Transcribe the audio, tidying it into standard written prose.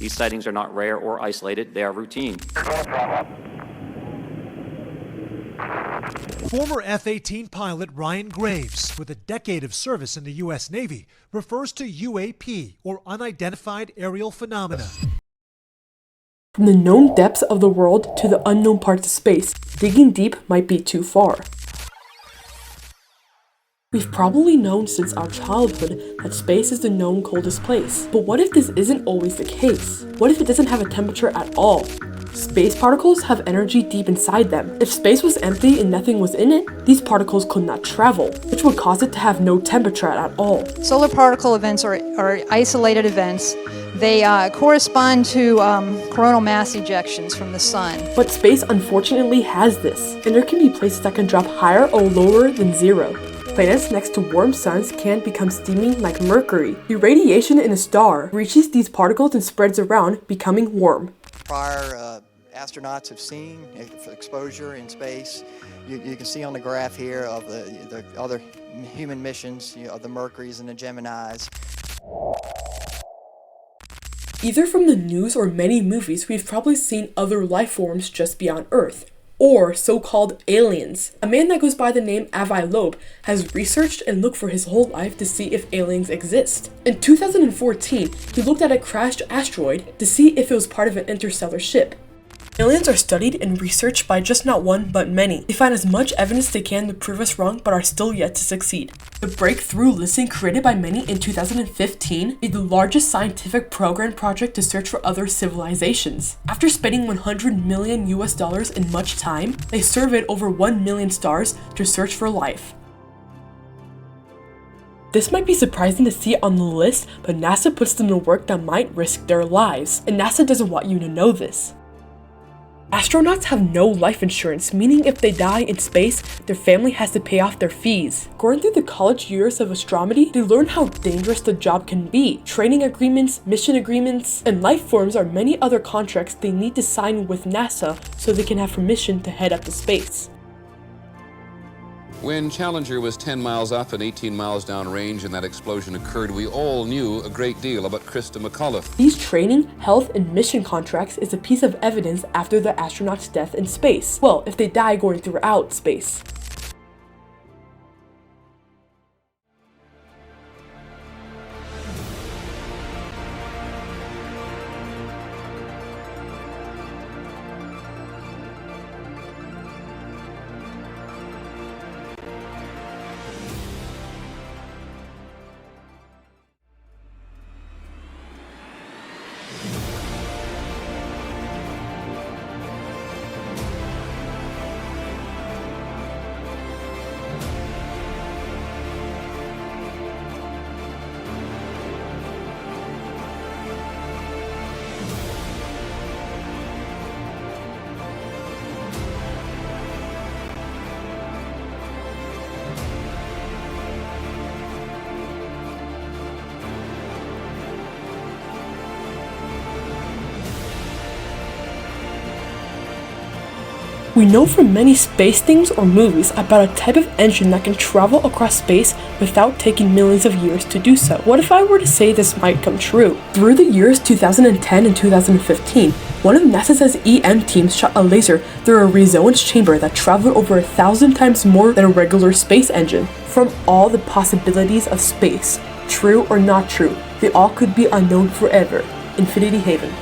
These sightings are not rare or isolated, they are routine. Former F-18 pilot Ryan Graves, with a decade of service in the U.S. Navy, refers to UAP, or Unidentified Aerial Phenomena. From the known depths of the world to the unknown parts of space, digging deep might be too far. We've probably known since our childhood that space is the known coldest place. But what if this isn't always the case? What if it doesn't have a temperature at all? Space particles have energy deep inside them. If space was empty and nothing was in it, these particles could not travel, which would cause it to have no temperature at all. Solar particle events are isolated events. They correspond to coronal mass ejections from the sun. But space unfortunately has this, and there can be places that can drop higher or lower than zero. Planets next to warm suns can become steaming like Mercury. The radiation in a star reaches these particles and spreads around, becoming warm. Prior astronauts have seen exposure in space. You can see on the graph here of the other human missions, of the Mercuries and the Geminis. Either from the news or many movies, we've probably seen other life forms just beyond Earth, or so-called aliens. A man that goes by the name Avi Loeb has researched and looked for his whole life to see if aliens exist. In 2014, he looked at a crashed asteroid to see if it was part of an interstellar ship. Aliens are studied and researched by just not one, but many. They find as much evidence they can to prove us wrong, but are still yet to succeed. The Breakthrough Listen, created by many in 2015, is the largest scientific program project to search for other civilizations. After spending $100 million in much time, they surveyed over 1 million stars to search for life. This might be surprising to see on the list, but NASA puts them to work that might risk their lives, and NASA doesn't want you to know this. Astronauts have no life insurance, meaning if they die in space, their family has to pay off their fees. Going through the college years of astronomy, they learn how dangerous the job can be. Training agreements, mission agreements, and life forms are many other contracts they need to sign with NASA so they can have permission to head up to space. When Challenger was 10 miles up and 18 miles downrange and that explosion occurred, we all knew a great deal about Christa McAuliffe. These training, health, and mission contracts is a piece of evidence after the astronaut's death in space. Well, if they die going throughout space. We know from many space things or movies about a type of engine that can travel across space without taking millions of years to do so. What if I were to say this might come true? Through the years 2010 and 2015, one of NASA's EM teams shot a laser through a resonance chamber that traveled over 1,000 times more than a regular space engine. From all the possibilities of space, true or not true, they all could be unknown forever. Infinity Haven.